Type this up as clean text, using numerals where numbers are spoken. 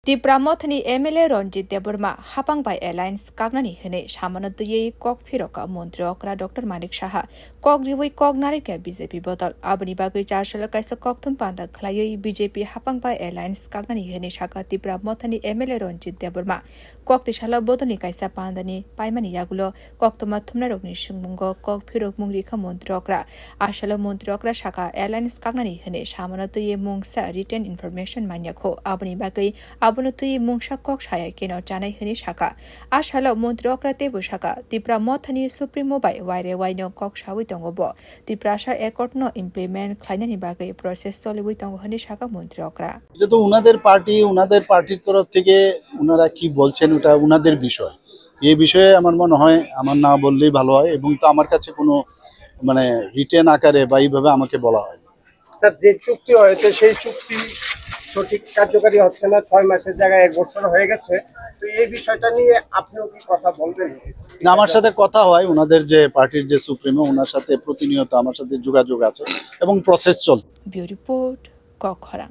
Tipramotani MLA Ronjit Deburma Hapang by Airlines Kagnani Hene Shamanatuye Kok Firoka Montreokra Dr. Manik Shaha Kok Riwi Kok Narika BJP Bottle Abani Bagu Chashala Kaisa Koktum Panda Klaye BJP Hapang by Airlines Kagnani Hene Shaka Tipramotani MLA Ronjit Deburma Kok Tishala Botani Kaisa Pandani Paimani Yagulo Kok Toma Tumnarogni Shungungo Kok Firok Mungrika Montreokra Ashala Montreokra Shaka Airlines Kagnani Hene Shamanatuye Mungsa Written Information Manyako Abani Bagu Abunutui Mungsha Kok Shaya Keno Janai Hini Shaka Ashala Montreokra Tebu Shaka Tipra Mothani Supremo by Wire Wino Kok Shawi Tongobo Tiprasha Ekot no implement Klainani Bagai process Soliwi Tongo Hani Shaka Montreokra এটা তো উনাদের পার্টির তরফ থেকে উনারা কি বলছেন ওটা উনাদের বিষয় এই বিষয়ে আমার মনে হয় আমার না বললেই ভালো হয় এবং তো আমার কাছে কোনো মানে রিটেন আকারে বা এইভাবে আমাকে বলা হয় স্যার যে চুক্তি হয়েছে সেই চুক্তি সঠিক কার্যকারী হচ্ছে না 6 মাসের জায়গায় 1 বছর হয়ে গেছে তো এই বিষয়টা নিয়ে আপনিও কি কথা বলবেন না আমার সাথে কথা হয় ওনাদের যে পার্টির যে সুপ্রিমো ওনার সাথে প্রতিনিয়ত আমার সাথে যোগাযোগ আছে এবং প্রসেস চলছে Bureau Report Kokhara